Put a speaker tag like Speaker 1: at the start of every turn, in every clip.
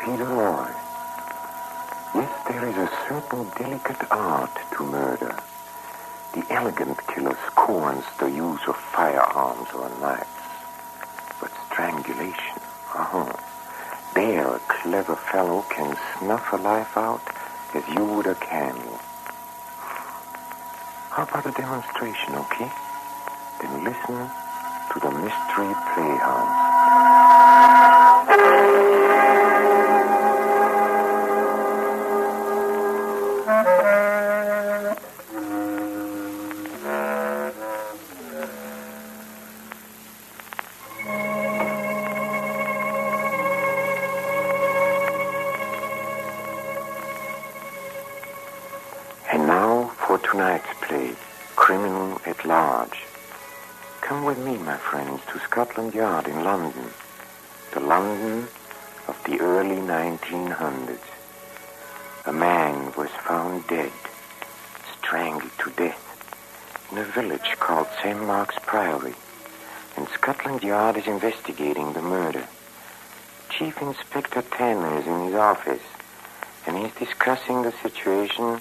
Speaker 1: Peter Roy. Yes, there is a certain delicate art to murder. The elegant killer scorns the use of firearms or knives. But strangulation, there a clever fellow can snuff a life out as you would a candle. How about a demonstration, okay? Then listen to the Mystery Playhouse. And now for tonight's play, Criminal at Large. Come with me, my friends, to Scotland Yard in London. The London of the early 1900s. A man was found dead, strangled to death, in a village called St. Mark's Priory. And Scotland Yard is investigating the murder. Chief Inspector Tanner is in his office, and he's discussing the situation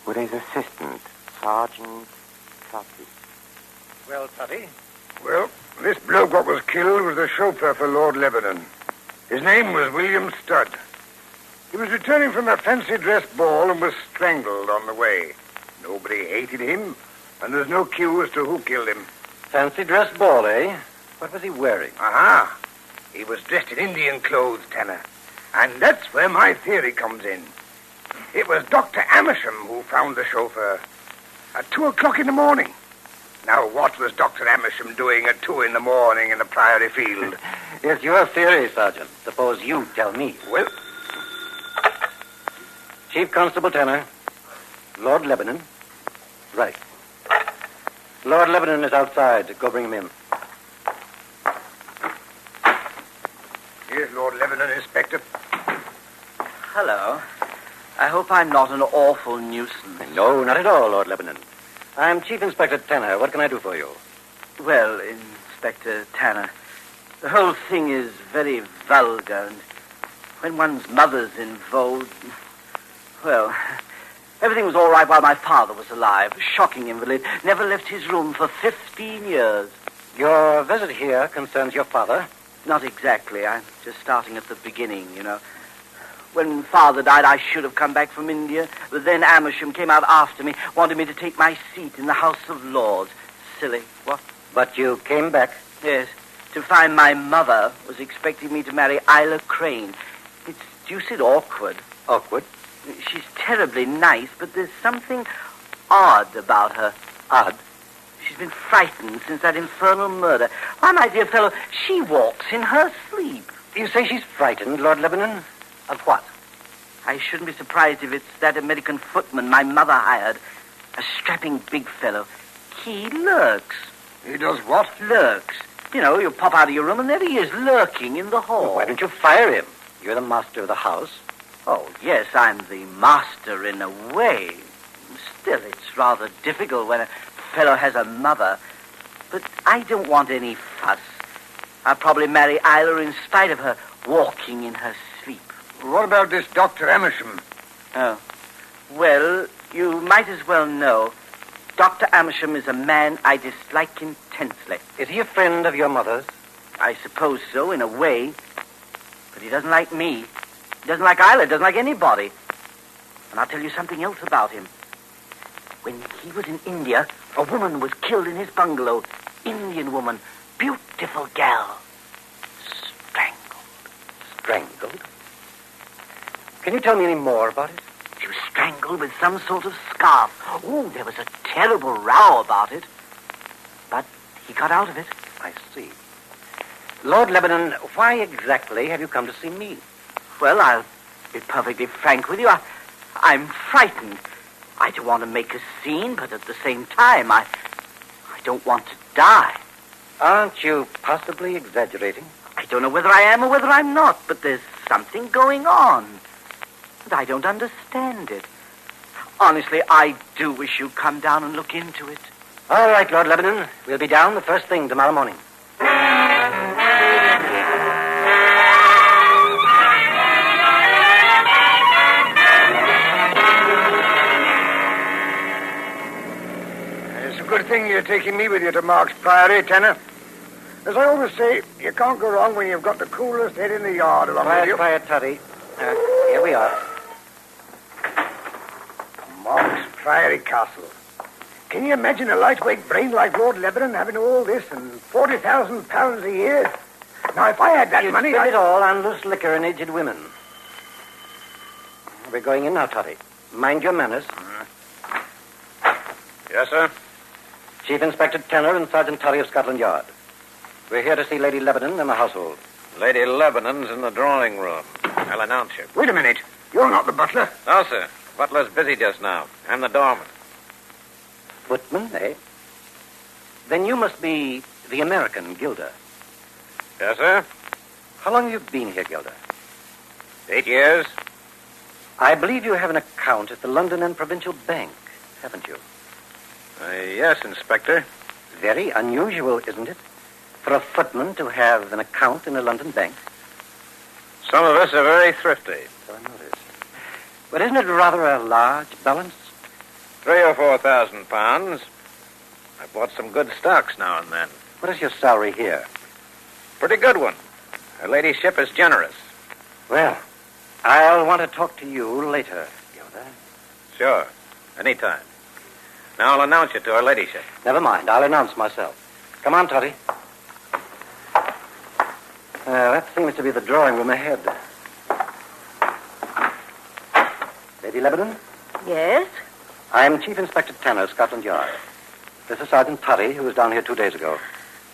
Speaker 1: with his assistant, Sergeant Tutty.
Speaker 2: Well, Tutty?
Speaker 3: Well, this bloke what was killed was the chauffeur for Lord Lebanon. His name was William Studd. He was returning from a fancy dress ball and was strangled on the way. Nobody hated him, and there's no clue as to who killed him.
Speaker 2: Fancy dress ball, eh? What was he wearing?
Speaker 3: Aha! He was dressed in Indian clothes, Tanner. And that's where my theory comes in. It was Dr. Amersham who found the chauffeur at 2 o'clock in the morning. Now, what was Dr. Amersham doing at 2 in the morning in the Priory Field?
Speaker 2: It's your theory, Sergeant. Suppose you tell me.
Speaker 3: Well,
Speaker 2: Chief Constable Tanner, Lord Lebanon. Right. Lord Lebanon is outside. Go bring him in.
Speaker 3: here's Lord Lebanon, Inspector.
Speaker 4: Hello. I hope I'm not an awful nuisance.
Speaker 2: No, not at all, Lord Lebanon. I'm Chief Inspector Tanner. What can I do for you?
Speaker 4: Well, Inspector Tanner, the whole thing is very vulgar, and when one's mother's involved, well, everything was all right while my father was alive. A shocking invalid. Never left his room for 15 years.
Speaker 2: Your visit here concerns your father?
Speaker 4: Not exactly. I'm just starting at the beginning, you know. When Father died, I should have come back from India, but then Amersham came out after me, wanted me to take my seat in the House of Lords. Silly. What?
Speaker 2: But you came back?
Speaker 4: Yes, to find my mother was expecting me to marry Isla Crane. It's deuced awkward.
Speaker 2: Awkward?
Speaker 4: She's terribly nice, but there's something odd about her.
Speaker 2: Odd?
Speaker 4: She's been frightened since that infernal murder. Why, my dear fellow, she walks in her sleep.
Speaker 2: You say she's frightened, Lord Lebanon? Of what?
Speaker 4: I shouldn't be surprised if it's that American footman my mother hired. A strapping big fellow. He lurks.
Speaker 3: He does what?
Speaker 4: Lurks. You know, you pop out of your room and there he is, lurking in the hall.
Speaker 2: Well, why don't you fire him? You're the master of the house.
Speaker 4: Oh, yes, I'm the master in a way. Still, it's rather difficult when a fellow has a mother. But I don't want any fuss. I'll probably marry Isla in spite of her walking in her sleep.
Speaker 3: What about this Dr. Amersham?
Speaker 4: Oh. Well, you might as well know. Dr. Amersham is a man I dislike intensely.
Speaker 2: Is he a friend of your mother's?
Speaker 4: I suppose so, in a way. But he doesn't like me. He doesn't like Isla, doesn't like anybody. And I'll tell you something else about him. When he was in India, a woman was killed in his bungalow. Indian woman. Beautiful gal. Strangled.
Speaker 2: Strangled? Can you tell me any more about it?
Speaker 4: She was strangled with some sort of scarf. Oh, there was a terrible row about it. But he got out of it.
Speaker 2: I see. Lord Lebanon, why exactly have you come to see me?
Speaker 4: Well, I'll be perfectly frank with you. I'm frightened. I don't want to make a scene, but at the same time, I don't want to die.
Speaker 2: Aren't you possibly exaggerating?
Speaker 4: I don't know whether I am or whether I'm not, but there's something going on. But I don't understand it. Honestly, I do wish you'd come down and look into it.
Speaker 2: All right, Lord Lebanon. We'll be down the first thing tomorrow morning.
Speaker 3: thing you're taking me with you to Mark's Priory, Tenor. As I always say, you can't go wrong when you've got the coolest head in the yard along with you.
Speaker 2: Quiet, Toddy. Here we are.
Speaker 3: Mark's Priory Castle. Can you imagine a lightweight brain like Lord Lebanon having all this and £40,000 a year? Now, if I had that
Speaker 2: You'd
Speaker 3: money,
Speaker 2: spend it all on loose liquor and aged women. We're going in now, Toddy. Mind your manners.
Speaker 5: Yes, sir?
Speaker 2: Chief Inspector Tanner and Sergeant Toddy of Scotland Yard. We're here to see Lady Lebanon and the household.
Speaker 5: Lady Lebanon's in the drawing room. I'll announce you.
Speaker 3: Wait a minute. You're not the butler.
Speaker 5: No, sir. Butler's busy just now. I'm the doorman.
Speaker 2: Footman, eh? Then you must be the American Gilda.
Speaker 5: Yes, sir?
Speaker 2: How long have you been here, Gilda?
Speaker 5: 8 years.
Speaker 2: I believe you have an account at the London and Provincial Bank, haven't you?
Speaker 5: Yes, Inspector.
Speaker 2: Very unusual, isn't it? For a footman to have an account in a London bank.
Speaker 5: Some of us are very thrifty.
Speaker 2: So I noticed. But isn't it rather a large balance?
Speaker 5: 3,000 or 4,000 pounds. I bought some good stocks now and then.
Speaker 2: What is your salary here?
Speaker 5: Pretty good one. Her ladyship is generous.
Speaker 2: Well, I'll want to talk to you later, Gilda.
Speaker 5: Sure. Anytime. Now I'll announce you to her ladyship.
Speaker 2: Never mind. I'll announce myself. Come on, Toddy. That seems to be the drawing room ahead. Lady Lebanon?
Speaker 6: Yes?
Speaker 2: I'm Chief Inspector Tanner, Scotland Yard. This is Sergeant Toddy, who was down here 2 days ago.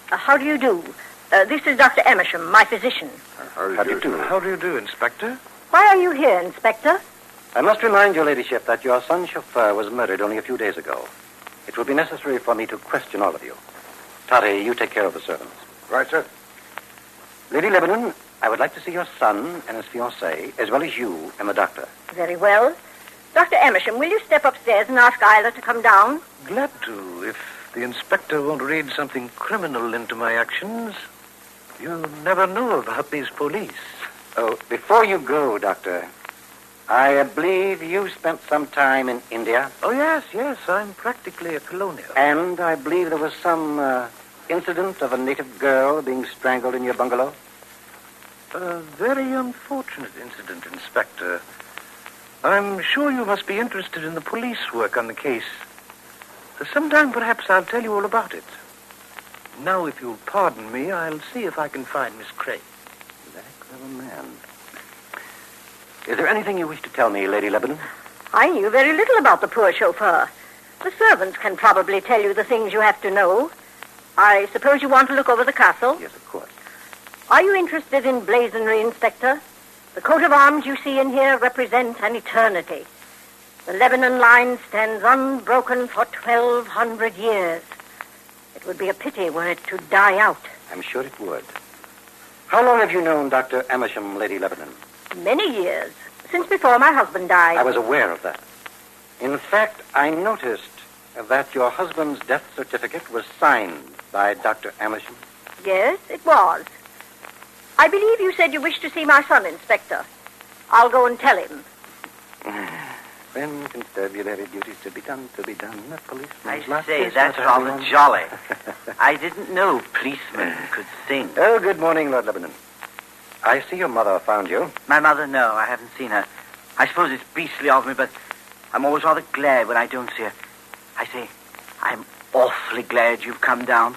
Speaker 6: How do you do? This is Dr. Emersham, my physician.
Speaker 2: How do you do?
Speaker 5: How do you do, Inspector?
Speaker 6: Why are you here, Inspector?
Speaker 2: I must remind your ladyship that your son's chauffeur was murdered only a few days ago. It will be necessary for me to question all of you. Toddy, you take care of the servants.
Speaker 3: Right, sir.
Speaker 2: Lady Lebanon, I would like to see your son and his fiancée, as well as you and the doctor.
Speaker 6: Very well. Dr. Emersham, will you step upstairs and ask Isla to come down?
Speaker 5: Glad to, if the inspector won't read something criminal into my actions. You never know about these police.
Speaker 2: Oh, before you go, Doctor, I believe you spent some time in India.
Speaker 5: Oh, yes, I'm practically a colonial.
Speaker 2: And I believe there was some incident of a native girl being strangled in your bungalow.
Speaker 5: A very unfortunate incident, Inspector. I'm sure you must be interested in the police work on the case. Sometime, perhaps, I'll tell you all about it. Now, if you'll pardon me, I'll see if I can find Miss Craig.
Speaker 2: That clever man. Is there anything you wish to tell me, Lady Lebanon?
Speaker 6: I knew very little about the poor chauffeur. The servants can probably tell you the things you have to know. I suppose you want to look over the castle?
Speaker 2: Yes, of course.
Speaker 6: Are you interested in blazonry, Inspector? The coat of arms you see in here represent an eternity. The Lebanon line stands unbroken for 1,200 years. It would be a pity were it to die out.
Speaker 2: I'm sure it would. How long have you known Dr. Amersham, Lady Lebanon?
Speaker 6: Many years. Since before my husband died.
Speaker 2: I was aware of that. In fact, I noticed that your husband's death certificate was signed by Dr. Amersham.
Speaker 6: Yes, it was. I believe you said you wished to see my son, Inspector. I'll go and tell him.
Speaker 2: When constabulary duties to be done, a policeman.
Speaker 4: I say, that's rather jolly. I didn't know policemen could sing.
Speaker 2: Oh, good morning, Lord Lebanon. I see your mother found you.
Speaker 4: My mother, no, I haven't seen her. I suppose it's beastly of me, but I'm always rather glad when I don't see her. I say, I'm awfully glad you've come down.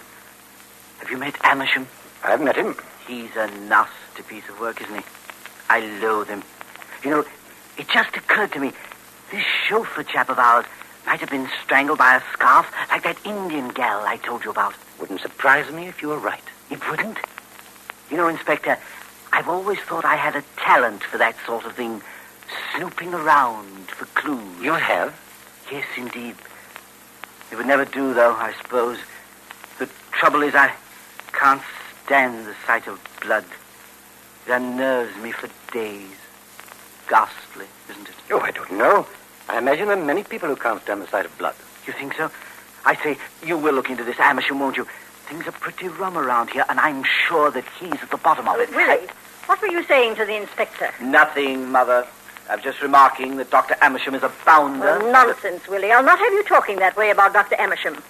Speaker 4: Have you met Amersham?
Speaker 2: I've met him.
Speaker 4: He's a nasty piece of work, isn't he? I loathe him. You know, it just occurred to me, this chauffeur chap of ours might have been strangled by a scarf like that Indian gal I told you about.
Speaker 2: Wouldn't surprise me if you were right.
Speaker 4: It wouldn't? You know, Inspector, I've always thought I had a talent for that sort of thing, snooping around for clues.
Speaker 2: You have?
Speaker 4: Yes, indeed. It would never do, though, I suppose. The trouble is I can't stand the sight of blood. It unnerves me for days. Ghastly, isn't it?
Speaker 2: Oh, I don't know. I imagine there are many people who can't stand the sight of blood.
Speaker 4: You think so? I say, you will look into this, Amersham, won't you? Things are pretty rum around here, and I'm sure that he's at the bottom of it.
Speaker 6: Willie, what were you saying to the inspector?
Speaker 4: Nothing, Mother. I'm just remarking that Dr. Amersham is a bounder.
Speaker 6: Oh, nonsense, Willie. I'll not have you talking that way about Dr. Amersham.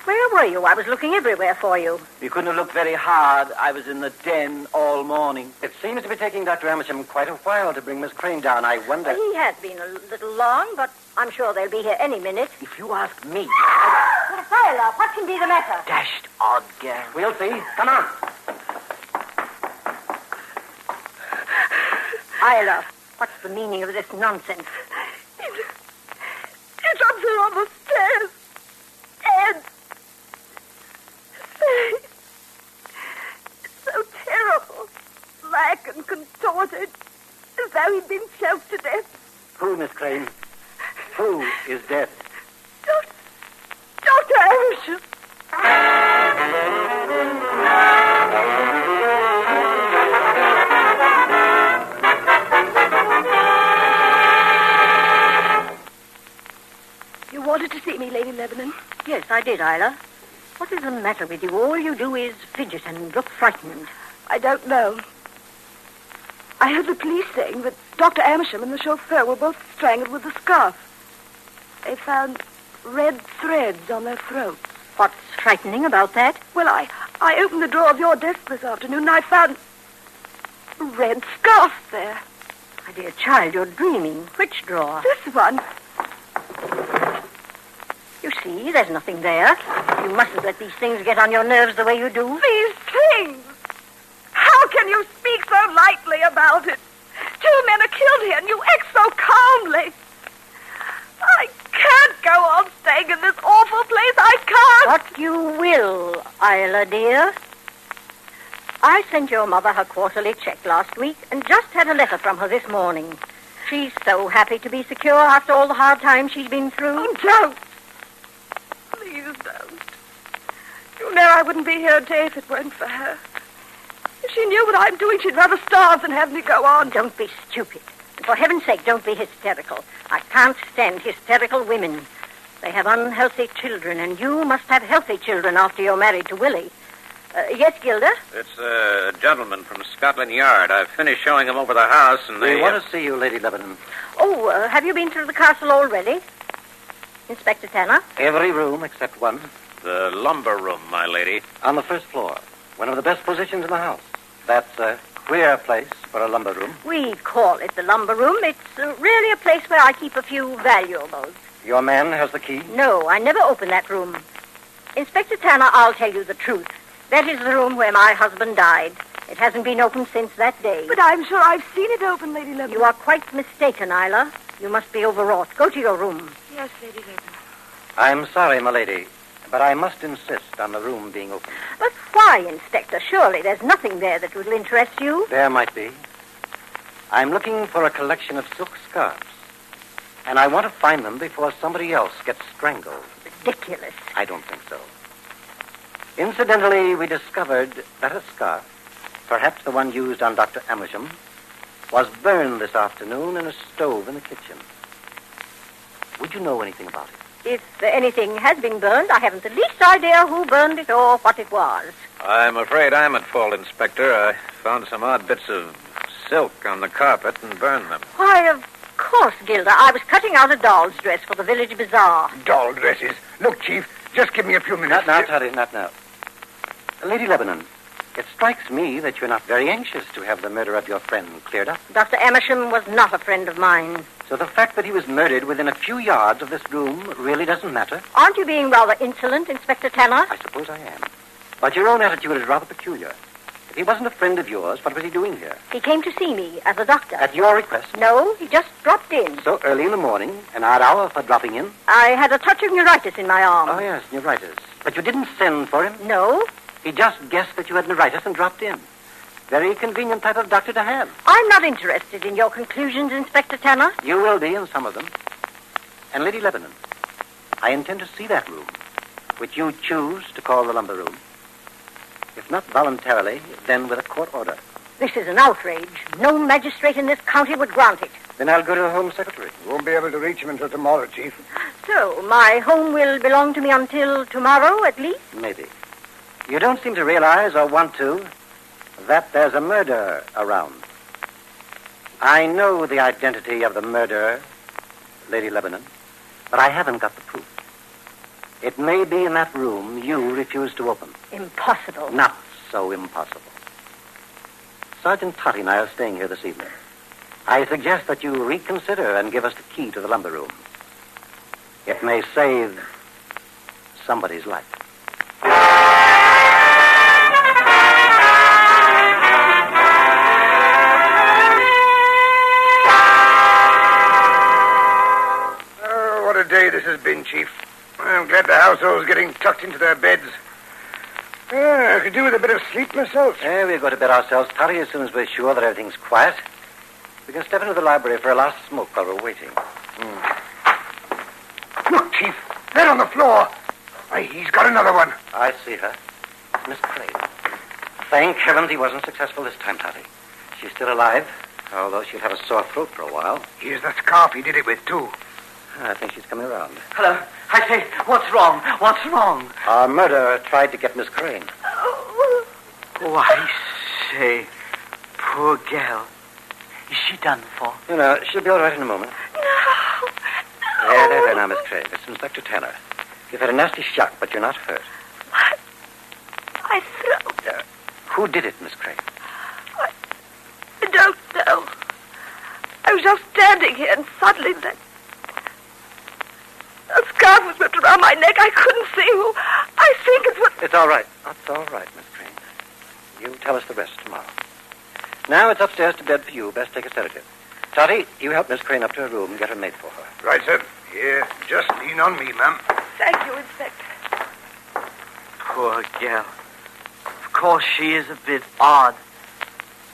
Speaker 6: Where were you? I was looking everywhere for you.
Speaker 4: You couldn't have looked very hard. I was in the den all morning.
Speaker 2: It seems to be taking Dr. Amersham quite a while to bring Miss Crane down. I wonder...
Speaker 6: He has been a little long, but I'm sure they'll be here any minute.
Speaker 4: If you ask me...
Speaker 6: Tyler, what can be the matter?
Speaker 4: Dashed odd girl.
Speaker 2: We'll see. Come on.
Speaker 6: Isla, what's the meaning of this nonsense?
Speaker 7: It's up there on the stairs. And... It's so terrible. Black and contorted. As though he'd been choked to death.
Speaker 2: Who, Miss Crane? Who is dead?
Speaker 7: Dr. Amersham. You wanted to see me, Lady Lebanon?
Speaker 6: Yes, I did, Isla. What is the matter with you? All you do is fidget and look frightened.
Speaker 7: I don't know. I heard the police saying that Dr. Amersham and the chauffeur were both strangled with a scarf. They found red threads on their throats.
Speaker 6: What's frightening about that?
Speaker 7: Well, I opened the drawer of your desk this afternoon and I found a red scarf there.
Speaker 6: My dear child, you're dreaming. Which drawer?
Speaker 7: This one.
Speaker 6: You see, there's nothing there. You mustn't let these things get on your nerves the way you do.
Speaker 7: These things! How can you speak so lightly about it? 2 men are killed here and you act so calmly. I can't go on staying in this awful place. I can't.
Speaker 6: What you will, Isla, dear. I sent your mother her quarterly check last week and just had a letter from her this morning. She's so happy to be secure after all the hard times she's been through.
Speaker 7: Oh, don't. Please don't. You know I wouldn't be here a day if it weren't for her. If she knew what I'm doing, she'd rather starve than have me go on.
Speaker 6: Don't be stupid. And for heaven's sake, don't be hysterical. I can't stand hysterical women. They have unhealthy children, and you must have healthy children after you're married to Willie. Yes, Gilda?
Speaker 8: It's a gentleman from Scotland Yard. I've finished showing him over the house, and
Speaker 2: We
Speaker 8: they...
Speaker 2: want to see you, Lady Lebanon.
Speaker 6: Oh, have you been through the castle already? Inspector Tanner?
Speaker 2: Every room except one.
Speaker 8: The lumber room, my lady.
Speaker 2: On the first floor. One of the best positions in the house. That's a queer place for a lumber room.
Speaker 6: We call it the lumber room. It's really a place where I keep a few valuables.
Speaker 2: Your man has the key?
Speaker 6: No, I never open that room. Inspector Tanner, I'll tell you the truth. That is the room where my husband died. It hasn't been opened since that day.
Speaker 7: But I'm sure I've seen it open, Lady Lebanon.
Speaker 6: You are quite mistaken, Isla. You must be overwrought. Go to your room.
Speaker 7: Yes, Lady Lebanon.
Speaker 2: I'm sorry, my lady, but I must insist on the room being open.
Speaker 6: But why, Inspector? Surely there's nothing there that will interest you.
Speaker 2: There might be. I'm looking for a collection of silk scarves, and I want to find them before somebody else gets strangled.
Speaker 6: Ridiculous.
Speaker 2: I don't think so. Incidentally, we discovered that a scarf, perhaps the one used on Dr. Amersham, was burned this afternoon in a stove in the kitchen. Would you know anything about it?
Speaker 6: If anything has been burned, I haven't the least idea who burned it or what it was.
Speaker 8: I'm afraid I'm at fault, Inspector. I found some odd bits of silk on the carpet and burned them.
Speaker 6: Why, of course, Gilda. I was cutting out a doll's dress for the village bazaar.
Speaker 3: Doll dresses. Look, Chief, just give me a few minutes.
Speaker 2: Not now, Toddy, not now. Lady Lebanon, it strikes me that you're not very anxious to have the murder of your friend cleared up.
Speaker 6: Dr. Amersham was not a friend of mine.
Speaker 2: So the fact that he was murdered within a few yards of this room really doesn't matter?
Speaker 6: Aren't you being rather insolent, Inspector Tanner?
Speaker 2: I suppose I am. But your own attitude is rather peculiar. If he wasn't a friend of yours, what was he doing here?
Speaker 6: He came to see me as a doctor.
Speaker 2: At your request?
Speaker 6: No, he just dropped in.
Speaker 2: So early in the morning, an odd hour for dropping in?
Speaker 6: I had a touch of neuritis in my arm.
Speaker 2: Oh, yes, neuritis. But you didn't send for him?
Speaker 6: No,
Speaker 2: He just guessed that you had neuritis and dropped in. Very convenient type of doctor to have.
Speaker 6: I'm not interested in your conclusions, Inspector Tanner.
Speaker 2: You will be in some of them. And Lady Lebanon, I intend to see that room, which you choose to call the lumber room. If not voluntarily, then with a court order.
Speaker 6: This is an outrage. No magistrate in this county would grant it.
Speaker 2: Then I'll go to the Home Secretary.
Speaker 3: Won't be able to reach him until tomorrow, Chief.
Speaker 6: So, my home will belong to me until tomorrow, at least?
Speaker 2: Maybe. You don't seem to realize, or want to, that there's a murderer around. I know the identity of the murderer, Lady Lebanon, but I haven't got the proof. It may be in that room you refuse to open.
Speaker 6: Impossible.
Speaker 2: Not so impossible. Sergeant Totty and I are staying here this evening. I suggest that you reconsider and give us the key to the lumber room. It may save somebody's life.
Speaker 3: Oh, what a day this has been, Chief. I'm glad the household's getting tucked into their beds. I could do with a bit of sleep myself.
Speaker 2: We'll go to bed ourselves, Totty, as soon as we're sure that everything's quiet. We can step into the library for a last smoke while we're waiting.
Speaker 3: Look, Chief. There on the floor. Why, he's got another one.
Speaker 2: I see her. Miss Crane. Thank heavens he wasn't successful this time, Totty. She's still alive, although she'll have a sore throat for a while.
Speaker 3: Here's the scarf he did it with, too.
Speaker 2: I think she's coming around.
Speaker 4: Hello. I say, what's wrong? What's wrong?
Speaker 2: Our murderer tried to get Miss Crane.
Speaker 4: Oh, I say, poor gal. Is she done for?
Speaker 2: No, she'll be all right in a moment.
Speaker 7: No.
Speaker 2: There, now, Miss Crane. It's Inspector Tanner. You've had a nasty shock, but you're not hurt.
Speaker 7: What? My throat.
Speaker 2: Who did it, Miss Crane?
Speaker 7: I don't know. I was just standing here and suddenly a scarf was whipped around my neck. I couldn't see who. I think it was...
Speaker 2: It's all right. That's all right, Miss Crane. You tell us the rest tomorrow. Now it's upstairs to bed for you. Best take a sedative. Totty, you help Miss Crane up to her room and get her made for her.
Speaker 3: Right, sir. Here, just lean on me, ma'am.
Speaker 7: Thank you, Inspector.
Speaker 4: Poor gal. Of course, she is a bit odd,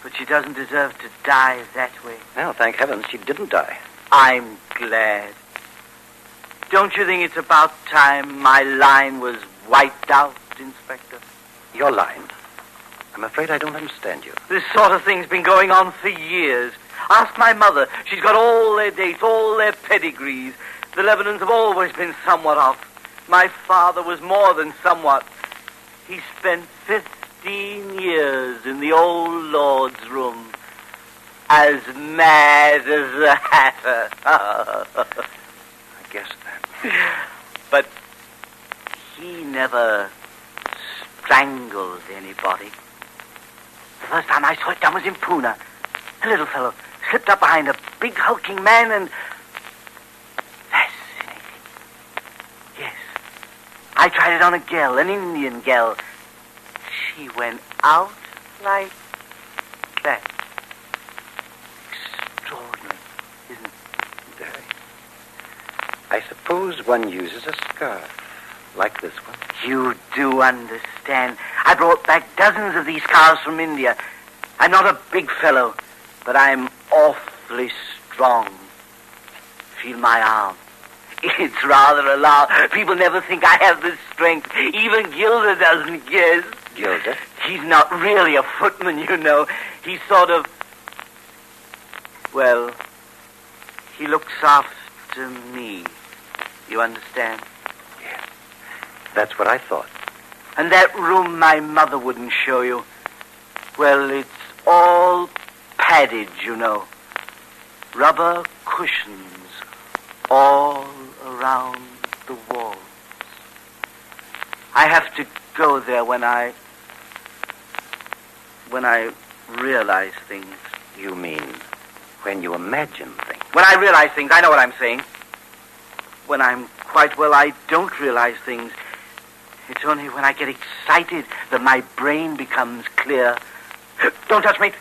Speaker 4: but she doesn't deserve to die that way.
Speaker 2: Well, thank heavens she didn't die.
Speaker 4: I'm glad. Don't you think it's about time my line was wiped out, Inspector?
Speaker 2: Your line? I'm afraid I don't understand you.
Speaker 4: This sort of thing's been going on for years. Ask my mother. She's got all their dates, all their pedigrees. The Lebanons have always been somewhat off. My father was more than somewhat. He spent 15 years in the old Lord's room, as mad as a hatter.
Speaker 2: I guessed that.
Speaker 4: But he never strangled anybody. The first time I saw it done was in Pune. A little fellow slipped up behind a big hulking man and... Fascinating. Yes. I tried it on a gal, an Indian gal. She went out like that. Extraordinary, isn't it?
Speaker 2: Very. I suppose one uses a scarf like this one.
Speaker 4: You do understand. I brought back dozens of these cars from India. I'm not a big fellow, but I'm awfully strong. Feel my arm. It's rather alarming. People never think I have this strength. Even Gilda doesn't guess.
Speaker 2: Gilda?
Speaker 4: He's not really a footman, you know. He's sort of... Well, he looks after me. You understand?
Speaker 2: Yes. That's what I thought.
Speaker 4: And that room my mother wouldn't show you. Well, it's all padded, you know. Rubber cushions all around the walls. I have to go there when I realize things.
Speaker 2: You mean when you imagine things?
Speaker 4: When I realize things, I know what I'm saying. When I'm quite well, I don't realize things. It's only when I get excited that my brain becomes clear. Don't touch me.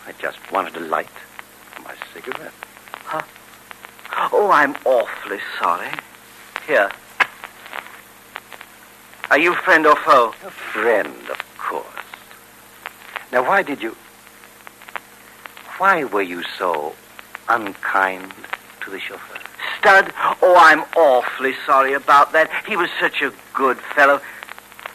Speaker 2: I just wanted a light for my cigarette.
Speaker 4: Huh? Oh, I'm awfully sorry. Here. Are you friend or foe?
Speaker 2: A friend, of course. Now, why were you so unkind to the chauffeur?
Speaker 4: Stud? Oh, I'm awfully sorry about that. He was such a good fellow.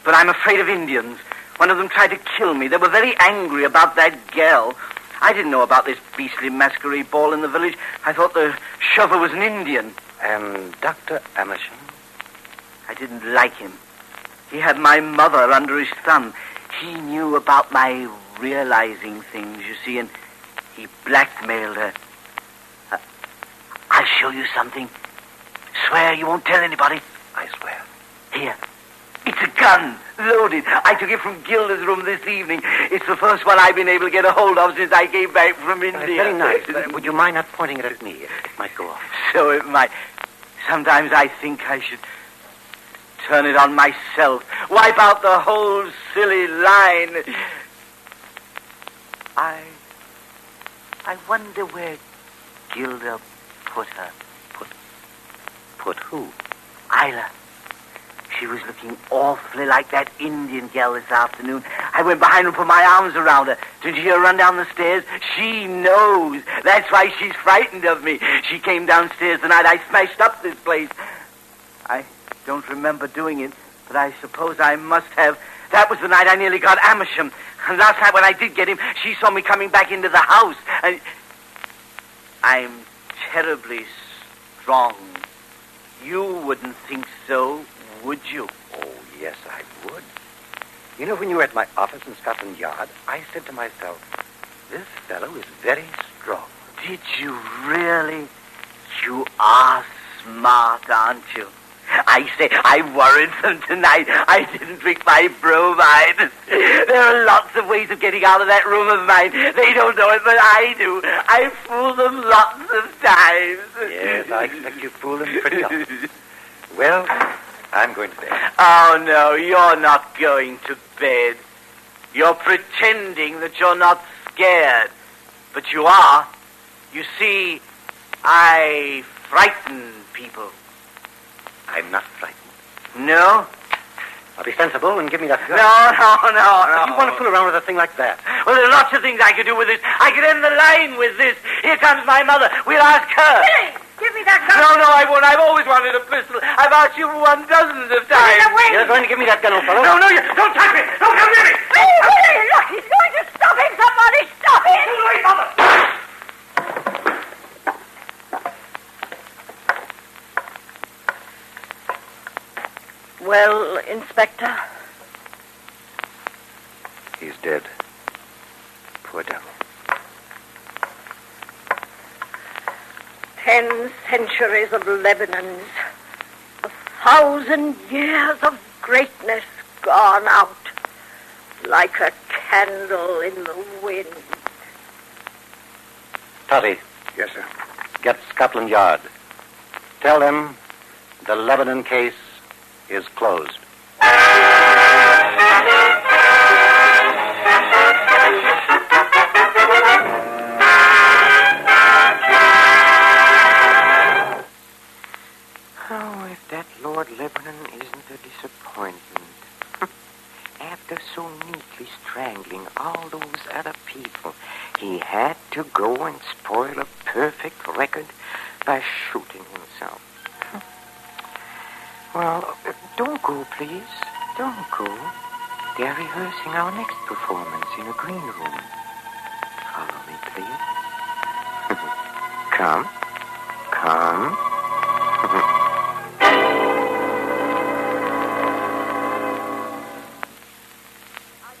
Speaker 4: But I'm afraid of Indians. One of them tried to kill me. They were very angry about that gal. I didn't know about this beastly masquerade ball in the village. I thought the chauffeur was an Indian.
Speaker 2: And Dr. Amersham?
Speaker 4: I didn't like him. He had my mother under his thumb. He knew about my realizing things, you see, and he blackmailed her. I'll show you something. Swear you won't tell anybody.
Speaker 2: I swear.
Speaker 4: Here. It's a gun, loaded. I took it from Gilda's room this evening. It's the first one I've been able to get a hold of since I came back from India.
Speaker 2: It's very nice. Would you mind not pointing it at me? It might go off.
Speaker 4: So it might. Sometimes I think I should turn it on myself. Wipe out the whole silly line. I wonder where Gilda put her.
Speaker 2: Put who?
Speaker 4: Isla. She was looking awfully like that Indian gal this afternoon. I went behind her and put my arms around her. Did you hear her run down the stairs? She knows. That's why she's frightened of me. She came downstairs the night I smashed up this place. I don't remember doing it, but I suppose I must have. That was the night I nearly got Amersham. And last night when I did get him, she saw me coming back into the house. And I'm terribly strong. You wouldn't think so, would you?
Speaker 2: Oh, yes, I would. You know, when you were at my office in Scotland Yard, I said to myself, this fellow is very strong.
Speaker 4: Did you really? You are smart, aren't you? I say, I worried them tonight. I didn't drink my bromide. There are lots of ways of getting out of that room of mine. They don't know it, but I do. I fool them lots of times.
Speaker 2: Yes, I expect you fool him pretty often. Well, I'm going to bed.
Speaker 4: Oh, no, you're not going to bed. You're pretending that you're not scared. But you are. You see, I frighten people.
Speaker 2: I'm not frightened.
Speaker 4: No?
Speaker 2: I'll be sensible and give me that gun.
Speaker 4: No.
Speaker 2: You want to fool around with a thing like that?
Speaker 4: Well, there are lots of things I could do with this. I could end the line with this. Here comes my mother. We'll ask her.
Speaker 7: Billy, give me that gun.
Speaker 4: No, I won't. I've always wanted a pistol. I've asked you dozens of times.
Speaker 7: Get it away.
Speaker 2: You're going to give me that gun, old fellow?
Speaker 4: No, you don't touch me. Don't come near me.
Speaker 7: Billy, look, he's going to stop him. Somebody stop him.
Speaker 4: Wait, Mother.
Speaker 6: Well, Inspector,
Speaker 2: He's dead. Poor devil.
Speaker 6: 10 centuries of Lebanon's, 1,000 years of greatness gone out like a candle in the wind.
Speaker 2: Toddy.
Speaker 3: Yes, sir.
Speaker 2: Get Scotland Yard. Tell them the Lebanon case is closed.
Speaker 1: Oh, if that Lord Lebanon isn't a disappointment. After so neatly strangling all those other people, he had to go and spoil a perfect record by shooting himself. Well, don't go, please. Don't go. They're rehearsing our next performance in a green room. Follow me, please. Come.
Speaker 6: Are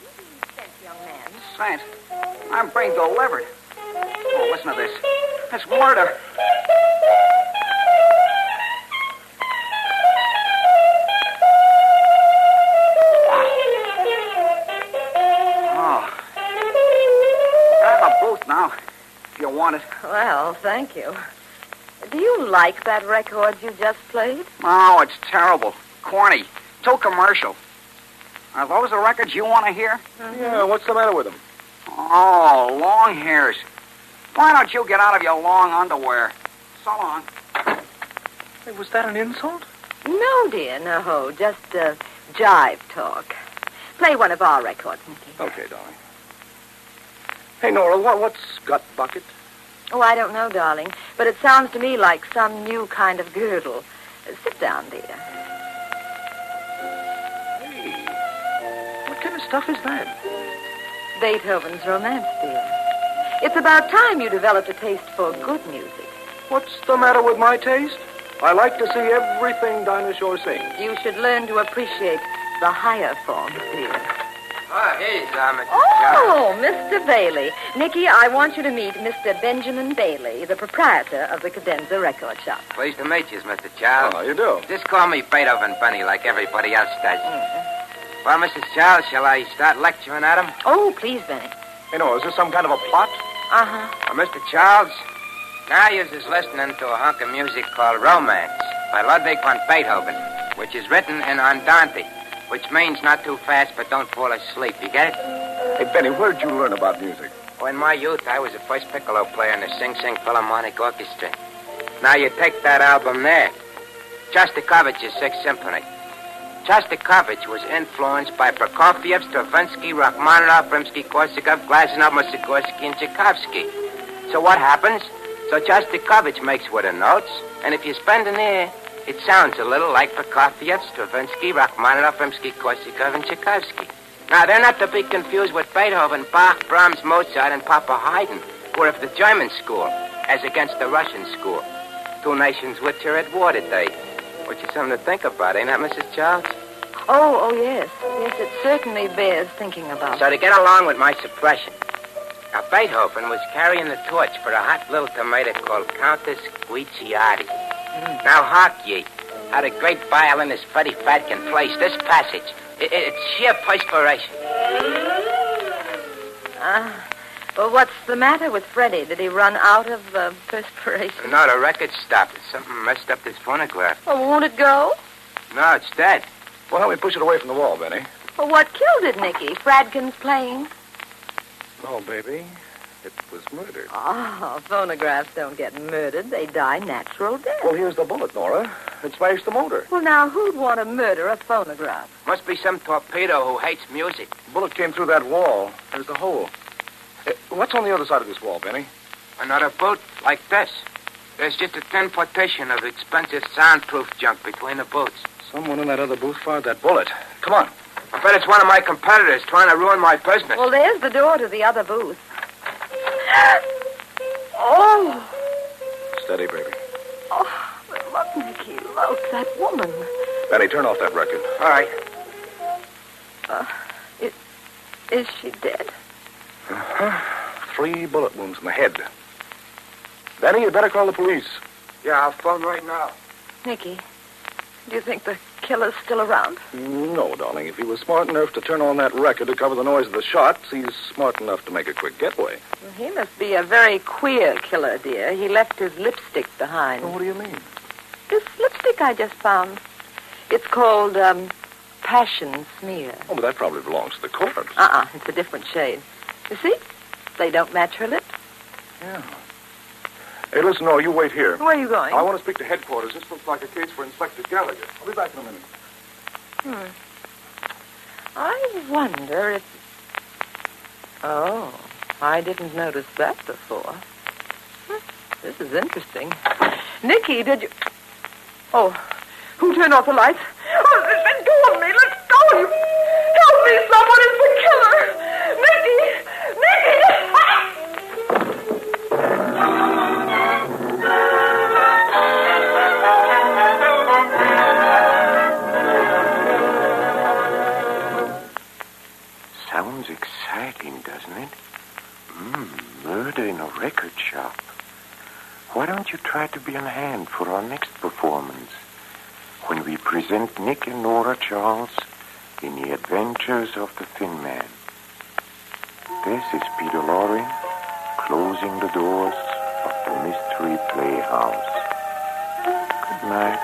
Speaker 6: you being sent, young man?
Speaker 9: Science. I'm brain delivered. Oh, listen to this. It's murder. Oh. I have a booth now, if you want it.
Speaker 6: Well, thank you. Do you like that record you just played?
Speaker 9: Oh, it's terrible. Corny. Too commercial. Are those the records you want to hear?
Speaker 3: Yeah, what's the matter with him?
Speaker 9: Oh, long hairs. Why don't you get out of your long underwear? So long.
Speaker 3: Hey, was that an insult?
Speaker 6: No, dear, no. Just jive talk. Play one of our records, Nicky.
Speaker 3: Okay, darling. Hey, Nora, what's gut bucket?
Speaker 6: Oh, I don't know, darling, but it sounds to me like some new kind of girdle. Sit down, dear.
Speaker 3: Hey, what kind of stuff is that?
Speaker 6: Beethoven's Romance, dear. It's about time you developed a taste for good music.
Speaker 3: What's the matter with my taste? I like to see everything Dinah Shore sings.
Speaker 6: You should learn to appreciate the higher forms, dear.
Speaker 9: Oh, here's Mr.
Speaker 7: Oh, Mr. Bailey. Nicky, I want you to meet Mr. Benjamin Bailey, the proprietor of the Cadenza Record Shop.
Speaker 9: Pleased to meet you, Mr. Charles.
Speaker 5: Oh, you do?
Speaker 9: Just call me Beethoven Benny like everybody else does. Well, Mrs. Charles, shall I start lecturing at him?
Speaker 7: Oh, please, Benny.
Speaker 5: You know, is this some kind of a plot?
Speaker 7: Uh-huh.
Speaker 9: Well, Mr. Charles, now you're just listening to a hunk of music called Romance by Ludwig van Beethoven, which is written in Andante, which means not too fast but don't fall asleep. You get it?
Speaker 5: Hey, Benny, where did you learn about music?
Speaker 9: Oh, in my youth, I was the first piccolo player in the Sing Sing Philharmonic Orchestra. Now you take that album there, Shostakovich's Sixth Symphony. Shostakovich was influenced by Prokofiev, Stravinsky, Rachmaninoff, Rimsky-Korsakov, Glazunov, Mussorgsky, and Tchaikovsky. So what happens? So Shostakovich makes with the notes, and if you spend an ear, it sounds a little like Prokofiev, Stravinsky, Rachmaninoff, Rimsky-Korsakov, and Tchaikovsky. Now, they're not to be confused with Beethoven, Bach, Brahms, Mozart, and Papa Haydn, who are of the German school, as against the Russian school. Two nations which are at war today. Which is something to think about, ain't that, Mrs. Charles?
Speaker 7: Oh, yes. Yes, it certainly bears thinking about.
Speaker 9: So to get along with my suppression, now Beethoven was carrying the torch for a hot little tomato called Countess Guicciardi. Now hark ye, how the great violinist Freddie Fatkin plays this passage. It's sheer perspiration.
Speaker 7: Well, what's the matter with Freddie? Did he run out of perspiration?
Speaker 9: No, the record stopped. Something messed up this phonograph.
Speaker 7: Oh, won't it go?
Speaker 9: No, it's dead.
Speaker 5: Well, help me push it away from the wall, Benny.
Speaker 7: Well, what killed it, Nicky? Fradkin's playing?
Speaker 5: No, baby. It was murder.
Speaker 7: Oh, phonographs don't get murdered. They die natural death.
Speaker 5: Well, here's the bullet, Nora. It smashed the motor.
Speaker 7: Well, now, who'd want to murder a phonograph?
Speaker 9: Must be some torpedo who hates music.
Speaker 5: The bullet came through that wall. There's the hole. What's on the other side of this wall, Benny?
Speaker 9: Another booth like this. There's just a thin partition of expensive soundproof junk between the booths.
Speaker 5: Someone in that other booth fired that bullet. Come on.
Speaker 9: I bet it's one of my competitors trying to ruin my business.
Speaker 7: Well, there's the door to the other booth. Oh!
Speaker 5: Steady, baby.
Speaker 7: Oh, look, Nicky, look, that woman.
Speaker 5: Benny, turn off that record.
Speaker 9: All right.
Speaker 7: Is she dead?
Speaker 5: Uh-huh. 3 bullet wounds in the head. Benny, you better call the police.
Speaker 9: Yeah, I'll phone right now.
Speaker 7: Nicky, do you think the killer's still around?
Speaker 5: No, darling. If he was smart enough to turn on that record to cover the noise of the shots, he's smart enough to make a quick getaway.
Speaker 7: Well, he must be a very queer killer, dear. He left his lipstick behind.
Speaker 5: Well, what do you mean?
Speaker 7: This lipstick I just found. It's called, Passion Smear.
Speaker 5: Oh, but that probably belongs to the corpse.
Speaker 7: It's a different shade. You see? They don't match her lips.
Speaker 5: Yeah. Hey, listen, Nora, you wait here.
Speaker 7: Where are you going?
Speaker 5: I want to speak to headquarters. This looks like a case for Inspector Gallagher. I'll be back in a minute.
Speaker 7: I wonder if... Oh, I didn't notice that before. This is interesting. Nicky, did you... Oh, who turned off the lights? Oh, let go of me. Let go of you. Help me. Someone is the killer. Nicky! Nicky!
Speaker 1: Sounds exciting, doesn't it? Murder in a record shop. Why don't you try to be on hand for our next performance, when we present Nick and Nora Charles in The Adventures of the Thin Man. This is Peter Lorre, closing the doors of the Mystery Playhouse. Good night.